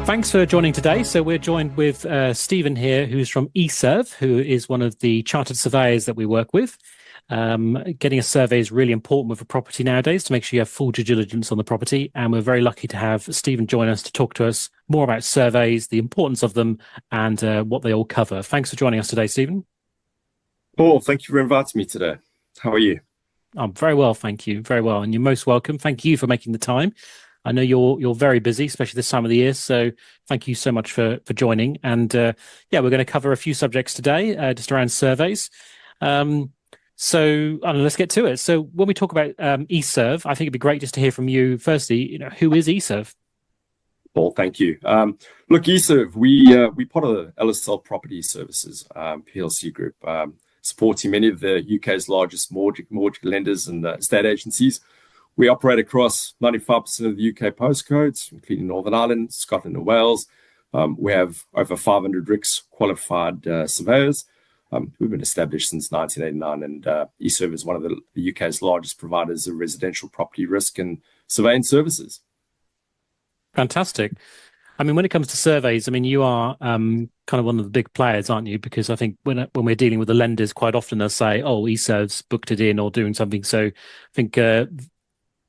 Thanks for joining today. So we're joined with Stephen here, who's from e.surv, who is one of the chartered surveyors that we work with. Getting a survey is really important with a property nowadays to make sure you have full due diligence on the property. And we're very lucky to have Stephen join us to talk to us more about surveys, the importance of them, and what they all cover. Thanks for joining us today, Stephen. Paul, thank you for inviting me today. How are you? I'm very well, thank you. Very well. And you're most welcome. Thank you for making the time. I know you're very busy, especially this time of the year. So thank you so much for joining. And we're going to cover a few subjects today, just around surveys. So let's get to it. So when we talk about e.surv, I think it'd be great just to hear from you. Firstly, who is e.surv? Paul, thank you. Look, e.surv, we part of the LSL Property Services PLC group, supporting many of the UK's largest mortgage lenders and estate agencies. We operate across 95% of the UK postcodes, including Northern Ireland, Scotland and Wales. We have over 500 RICS qualified surveyors. We've been established since 1989, and e.surv is one of the UK's largest providers of residential property risk and surveying services. Fantastic. I mean, when it comes to surveys, I mean, you are kind of one of the big players, aren't you? Because I think when we're dealing with the lenders, quite often they'll say, oh, e.surv's booked it in or doing something. So I think... a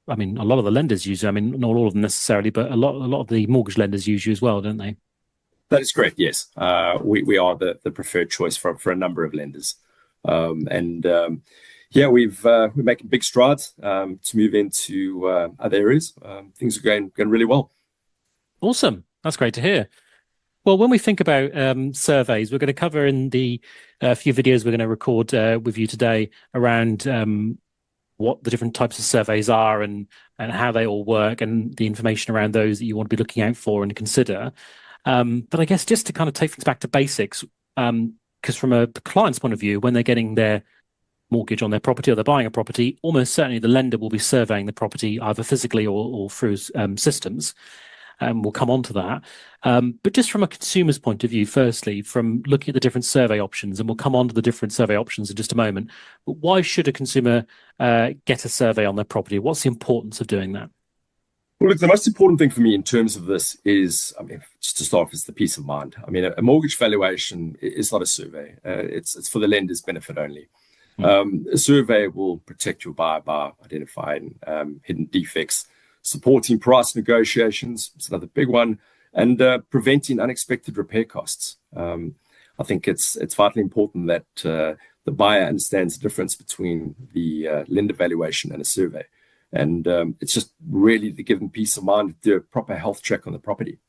lot of the lenders use you. I mean, not all of them necessarily, but a lot of the mortgage lenders use you as well, don't they? That is correct, yes. We are the preferred choice for a number of lenders. We're making big strides to move into other areas. Things are going really well. Awesome. That's great to hear. Well, when we think about surveys, we're going to cover in the few videos we're going to record with you today around what the different types of surveys are and how they all work and the information around those that you want to be looking out for and consider. But I guess just to kind of take things back to basics, because from the client's point of view, when they're getting their mortgage on their property or they're buying a property, almost certainly the lender will be surveying the property either physically or through systems. We'll come on to that. But just from a consumer's point of view, firstly, from looking at the different survey options, and we'll come on to the different survey options in just a moment, but why should a consumer get a survey on their property? What's the importance of doing that? Well, look, the most important thing for me in terms of this is, just to start off, is the peace of mind. A mortgage valuation is not a survey. It's for the lender's benefit only. A survey will protect your buyer by identifying hidden defects, supporting price negotiations, it's another big one, and preventing unexpected repair costs. I think it's vitally important that the buyer understands the difference between the lender valuation and a survey. And it's just really to give them peace of mind to do a proper health check on the property.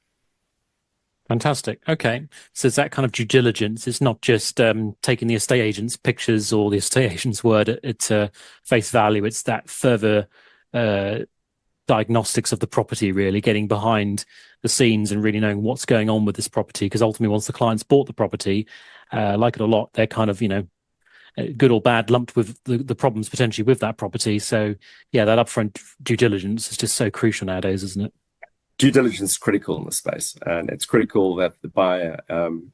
Fantastic. Okay. So it's that kind of due diligence. It's not just taking the estate agent's pictures or the estate agent's word at face value. It's that further diagnostics of the property, really getting behind the scenes and really knowing what's going on with this property, because ultimately once the client's bought the property, like it or not, they're kind of good or bad lumped with the problems potentially with that property. So that upfront due diligence is just so crucial nowadays, isn't it? Due diligence is critical in this space, and it's critical that the buyer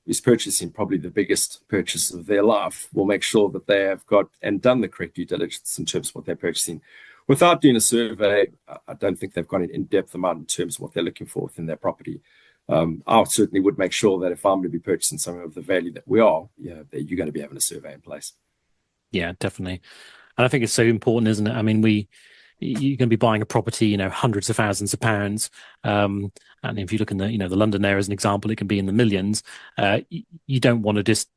is purchasing probably the biggest purchase of their life will make sure that they have got and done the correct due diligence in terms of what they're purchasing. Without doing a survey, I don't think they've got an in-depth amount in terms of what they're looking for within their property. I certainly would make sure that if I'm going to be purchasing something of the value that we are, that you're going to be having a survey in place. Yeah, definitely. And I think it's so important, isn't it? I mean, you're going to be buying a property, hundreds of thousands of pounds. And if you look in the London area as an example, it can be in the millions. You don't want to just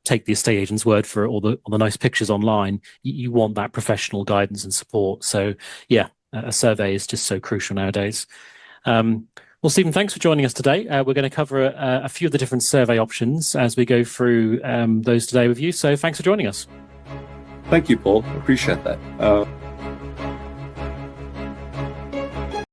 take the estate agent's word for it or the nice pictures online. You want that professional guidance and support. So a survey is just so crucial nowadays. Well, Stephen, thanks for joining us today. We're going to cover a few of the different survey options as we go through those today with you. So thanks for joining us. Thank you, Paul. I appreciate that.